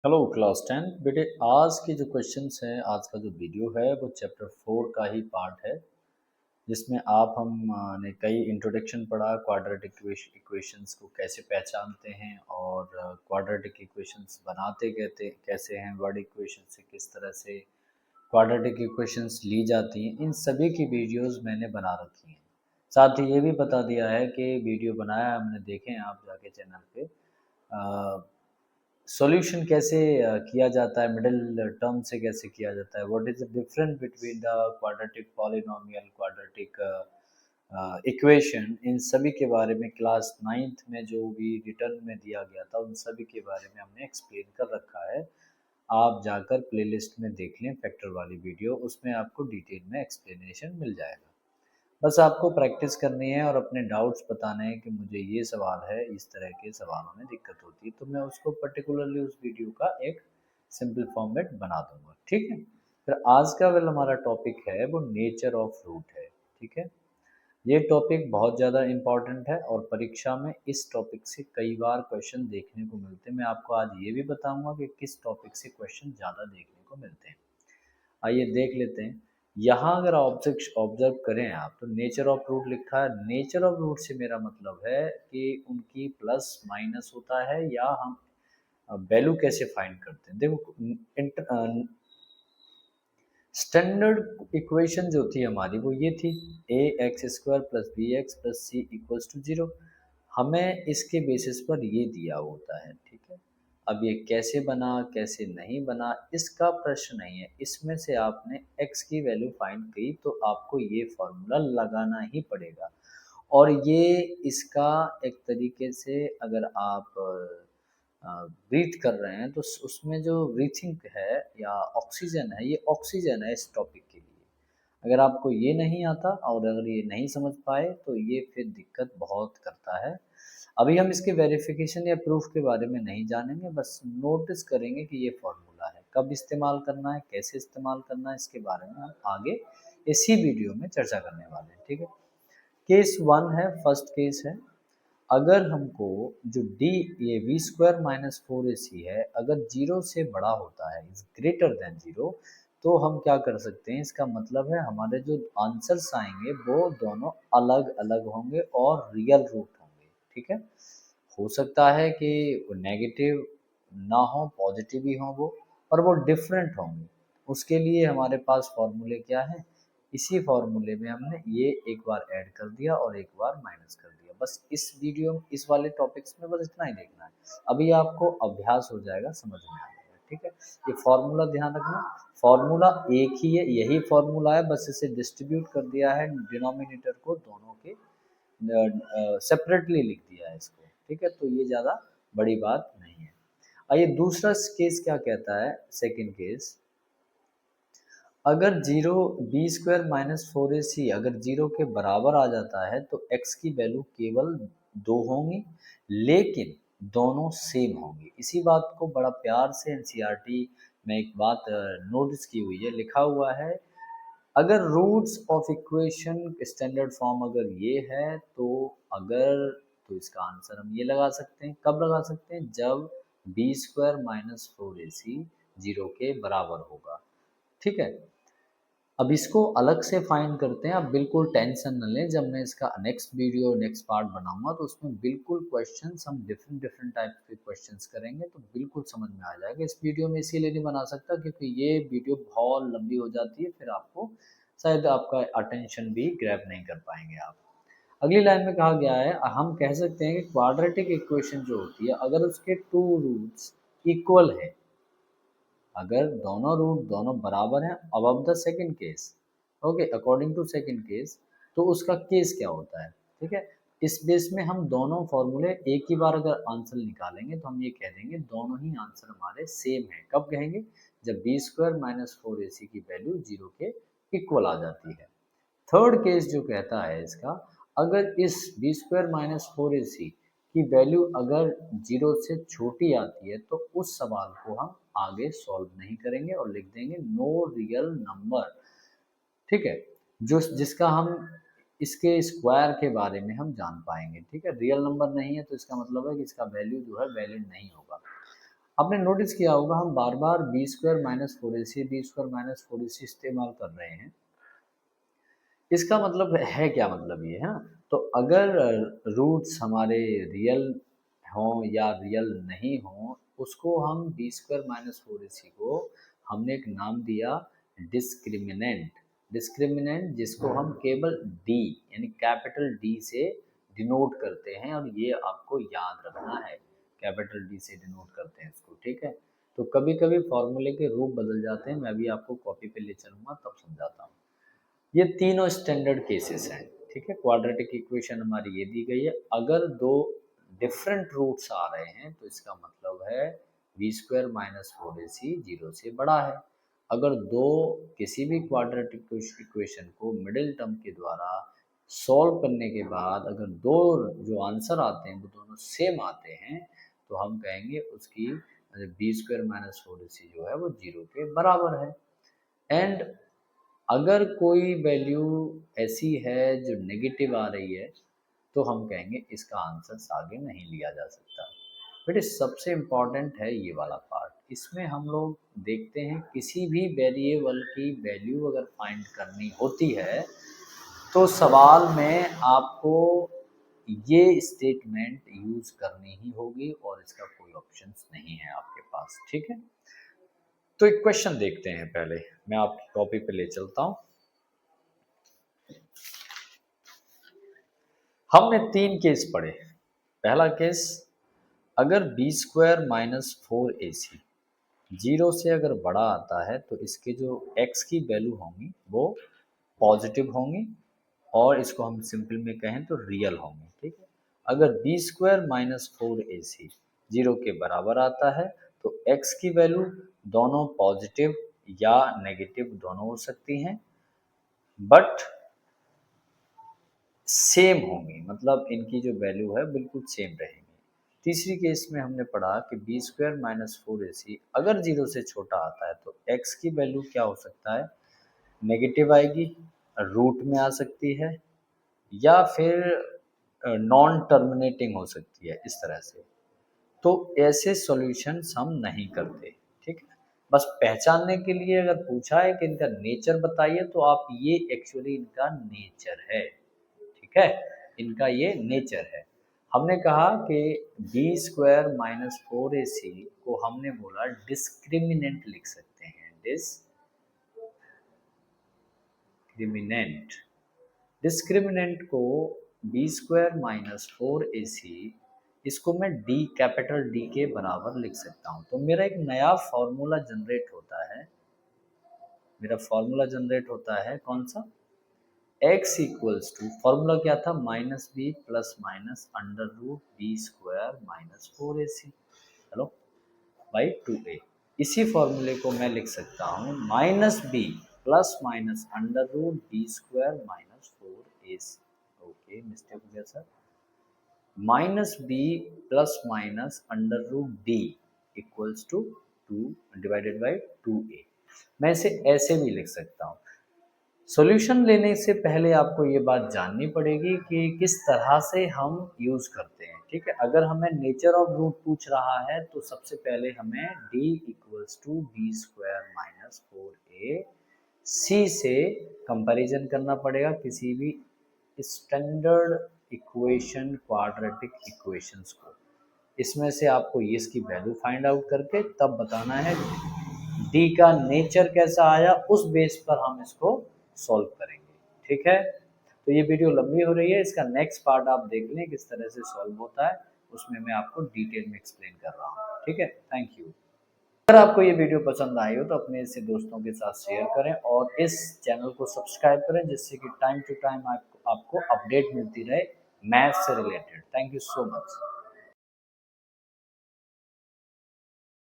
Hello class 10 बेटे। आज के जो क्वेश्चंस हैं, आज का जो वीडियो है वो चैप्टर 4 का ही पार्ट है, जिसमें ने कई इंट्रोडक्शन पढ़ा। क्वाड्रेटिक इक्वेशंस को कैसे पहचानते हैं और क्वाड्रेटिक इक्वेशंस बनाते कहते कैसे हैं, वर्ड इक्वेशन से किस तरह से क्वाड्रेटिक इक्वेशंस ली जाती हैं, इन सभी की वीडियोस मैंने बना रखी हैं। साथ ही ये भी बता दिया है कि वीडियो बनाया हमने, देखें आप जाके चैनल पे। सॉल्यूशन कैसे किया जाता है, मिडिल टर्म से कैसे किया जाता है, what is the difference between the quadratic polynomial, quadratic equation, इन सभी के बारे में क्लास 9th में जो भी रिटर्न में दिया गया था उन सभी के बारे में हमने एक्सप्लेन कर रखा है। आप जाकर प्लेलिस्ट में देख लें फैक्टर वाली वीडियो, उसमें आपको डिटेल में एक्सप्लेनेशन मिल जाएगा। बस आपको प्रैक्टिस करनी है और अपने डाउट्स बताने हैं कि मुझे ये सवाल है, इस तरह के सवालों में दिक्कत होती है, तो मैं उसको पर्टिकुलरली उस वीडियो का एक सिंपल फॉर्मेट बना दूंगा। ठीक है। फिर आज का वेल हमारा टॉपिक है वो नेचर ऑफ रूट है। ठीक है। ये टॉपिक बहुत ज़्यादा इम्पॉर्टेंट है और परीक्षा में इस टॉपिक से कई बार क्वेश्चन देखने को मिलते हैं। मैं आपको आज ये भी बताऊंगा कि किस टॉपिक से क्वेश्चन ज़्यादा देखने को मिलते हैं। आइए देख लेते हैं। यहाँ अगर ऑब्जेक्ट ऑब्जर्व करें आप, तो नेचर ऑफ रूट लिखा है। नेचर ऑफ रूट से मेरा मतलब है कि उनकी प्लस माइनस होता है, या हम वैल्यू कैसे फाइंड करते हैं। देखो, स्टैंडर्ड इक्वेशन जो थी हमारी वो ये थी, A X square plus B X plus C equals to 0। हमें इसके बेसिस पर ये दिया होता है। ठीक है। अब ये कैसे बना कैसे नहीं बना इसका प्रश्न नहीं है, इसमें से आपने x की वैल्यू फाइंड की तो आपको ये फॉर्मूला लगाना ही पड़ेगा। और ये इसका एक तरीके से, अगर आप ब्रीथ कर रहे हैं तो उसमें जो ब्रीथिंग है या ऑक्सीजन है, ये ऑक्सीजन है इस टॉपिक के लिए। अगर आपको ये नहीं आता और अगर ये नहीं समझ पाए तो ये फिर दिक्कत बहुत करता है। अभी हम इसके वेरिफिकेशन या प्रूफ के बारे में नहीं जानेंगे, बस नोटिस करेंगे कि ये फॉर्मूला है, कब इस्तेमाल करना है, कैसे इस्तेमाल करना है, इसके बारे में हम आगे इसी वीडियो में चर्चा करने वाले हैं। ठीक है। केस 1 है, फर्स्ट केस है। अगर हमको जो डी, ये we square minus four A सी है, अगर जीरो से बड़ा होता है, इज ग्रेटर देन जीरो, तो हम क्या कर सकते हैं, इसका मतलब है हमारे जो आंसर्स आएंगे वो दोनों अलग अलग होंगे और रियल रूट होंगे। ठीक है। हो सकता है कि वो नेगेटिव ना हो, पॉजिटिव ही हो वो, और वो डिफरेंट होंगे। उसके लिए हमारे पास फॉर्मूले क्या है, इसी फॉर्मूले में हमने ये एक बार ऐड कर दिया और एक बार माइनस कर दिया। बस इस वीडियो में इस वाले टॉपिक्स में बस इतना ही देखना है। अभी आपको अभ्यास हो जाएगा, समझ में आ जाएगा। ठीक है। ये फॉर्मूला ध्यान रखना, फॉर्मूला एक ही है, यही फॉर्मूला है, बस इसे डिस्ट्रीब्यूट कर दिया है डिनोमिनेटर को दोनों के, सेपरेटली लिख दिया है इसको। ठीक है। तो ये ज़्यादा बड़ी बात नहीं है। आइए दूसरा केस क्या कहता है, सेकंड केस। अगर zero B square minus four A C अगर जीरो के बराबर आ जाता है तो एक्स की वैल्यू केवल दो होंगी, लेकिन दोनों सेम होंगी। इसी बात को बड़ा प्यार से एनसीईआरटी में एक बात नोटिस की हुई है, लिखा हुआ है, अगर roots of equation standard form अगर ये है तो, अगर, तो इसका आंसर हम ये लगा सकते हैं। कब लगा सकते हैं, जब B square minus four A C zero के बराबर होगा। ठीक है। अब इसको अलग से फाइंड करते हैं। आप बिल्कुल टेंशन न लें, जब मैं इसका नेक्स्ट वीडियो नेक्स्ट पार्ट बनाऊंगा तो उसमें बिल्कुल क्वेश्चंस, हम डिफरेंट डिफरेंट टाइप के क्वेश्चंस करेंगे तो बिल्कुल समझ में आ जाएगा। इस वीडियो में इसीलिए नहीं बना सकता क्योंकि ये वीडियो बहुत लंबी हो जाती है, फिर आपको शायद आपका अटेंशन भी ग्रैब नहीं कर पाएंगे आप। अगली लाइन में कहा गया है, हम कह सकते हैं कि क्वाड्रेटिक इक्वेशन जो होती है, अगर उसके टू रूट्स इक्वल है, अगर दोनों रूट दोनों बराबर हैं above the second case, okay, according to second case, तो उसका केस क्या होता है। ठीक है। इस बेस में हम दोनों फॉर्मूले एक ही बार अगर आंसर निकालेंगे तो हम ये कह देंगे दोनों ही आंसर हमारे सेम है। कब कहेंगे, जब B square minus four A सी की वैल्यू जीरो के इक्वल आ जाती है। थर्ड केस जो कहता है इसका, अगर इस B square minus four A सी की वैल्यू अगर जीरो से छोटी आती है तो उस सवाल को हम आगे सॉल्व नहीं करेंगे और लिख देंगे नो रियल नंबर। ठीक है। जो जिसका हम इसके स्क्वायर के बारे में हम जान पाएंगे। ठीक है। रियल नंबर नहीं है तो इसका मतलब है कि इसका वैल्यू जो है वैलिड नहीं होगा। आपने नोटिस किया होगा हम बार बार B square minus four A सी इस्तेमाल कर रहे हैं। इसका मतलब है क्या, मतलब ये है ना, तो अगर रूट्स हमारे रियल हों या रियल नहीं हों, उसको हम B square minus four A सी को हमने एक नाम दिया डिस्क्रिमिनेंट। डिस्क्रिमिनेंट जिसको हम केवल डी यानी कैपिटल डी से डिनोट करते हैं, और ये आपको याद रखना है, कैपिटल डी से डिनोट करते हैं इसको, ठीक है। तो कभी कभी फॉर्मूले के रूप बदल जाते हैं, मैं अभी आपको कॉपी पे ले चलूँगा तब समझाता हूँ। ये तीनों स्टैंडर्ड केसेस हैं, ठीक है। क्वाड्रेटिक इक्वेशन हमारी ये दी गई है, अगर दो डिफरेंट रूट्स आ रहे हैं तो इसका मतलब है B square minus four A C zero से बड़ा है। अगर दो किसी भी क्वाड्रेटिक इक्वेशन को मिडिल टर्म के द्वारा सॉल्व करने के बाद अगर दो जो आंसर आते हैं वो दोनों सेम आते हैं, तो हम कहेंगे उसकी B square minus four A सी जो है वो जीरो के बराबर है। एंड अगर कोई वैल्यू ऐसी है जो नेगेटिव आ रही है, तो हम कहेंगे इसका आंसर आगे नहीं लिया जा सकता। बेटे सबसे इम्पॉर्टेंट है ये वाला पार्ट, इसमें हम लोग देखते हैं किसी भी वेरिएबल की वैल्यू अगर फाइंड करनी होती है तो सवाल में आपको ये स्टेटमेंट यूज करनी ही होगी और इसका कोई ऑप्शंस नहीं है आपके पास, ठीक है। तो एक क्वेश्चन देखते हैं, पहले मैं आपकी कॉपी पे ले चलता हूँ। हमने तीन केस पढ़े। पहला केस, अगर B square minus four A C zero से अगर बड़ा आता है तो इसके जो x की वैल्यू होंगी वो पॉजिटिव होंगी, और इसको हम सिंपल में कहें तो रियल होंगे, ठीक है। अगर B square minus four A C zero के बराबर आता है तो x की वैल्यू दोनों पॉजिटिव या नेगेटिव दोनों हो सकती हैं, बट सेम होंगी, मतलब इनकी जो वैल्यू है बिल्कुल सेम रहेगी। तीसरी केस में हमने पढ़ा कि B square minus four A C अगर जीरो से छोटा आता है तो x की वैल्यू क्या हो सकता है, नेगेटिव आएगी, रूट में आ सकती है, या फिर नॉन टर्मिनेटिंग हो सकती है, इस तरह से। तो ऐसे सॉल्यूशंस हम नहीं करते, ठीक है। बस पहचानने के लिए अगर पूछा है कि इनका नेचर बताइए तो आप ये एक्चुअली इनका नेचर है, ठीक है, इनका ये नेचर है। हमने कहा कि B square minus four A सी को हमने बोला डिस्क्रिमिनेंट लिख सकते हैं, डिस्क्रिमिनेंट। डिस्क्रिमिनेंट को B square minus four A सी इसको मैं डी कैपिटल डी के बराबर लिख सकता हूँ। तो मेरा एक नया फॉर्मूला जनरेट होता है, मेरा फॉर्मूला जनरेट होता है कौन सा, x इक्वल्स टू, फॉर्मूला क्या था, minus B plus minus under root B square minus four A C, चलो बाई टू ए। इसी फॉर्मूले को मैं लिख सकता हूँ minus B plus minus under root B square minus four A C. Okay, mistake हो गया sir, minus B plus minus under root D equals to two divided by two A. मैं इसे ऐसे भी लिख सकता हूँ। सॉल्यूशन लेने से पहले आपको ये बात जाननी पड़ेगी कि किस तरह से हम यूज़ करते हैं, ठीक है। अगर हमें नेचर ऑफ रूट पूछ रहा है तो सबसे पहले हमें d equals to B square minus four A C से कंपैरिजन करना पड़ेगा किसी भी स्टैंडर्ड इक्वेशन, क्वाड्रेटिक इक्वेशंस को। इसमें से आपको इसकी वैल्यू फाइंड आउट करके तब बताना है डी का नेचर कैसा आया, उस बेस पर हम इसको सॉल्व करेंगे, ठीक है। तो ये वीडियो लंबी हो रही है, इसका नेक्स्ट पार्ट आप देख लें किस तरह से सॉल्व होता है, उसमें मैं आपको डिटेल में एक्सप्लेन कर रहा हूँ, ठीक है। Thank you. अगर आपको ये वीडियो पसंद आई हो तो अपने इसे दोस्तों के साथ शेयर करें और इस चैनल को सब्सक्राइब करें, जिससे कि टाइम टू टाइम आपको अपडेट मिलती रहे मैथ्स से related. Thank you so much.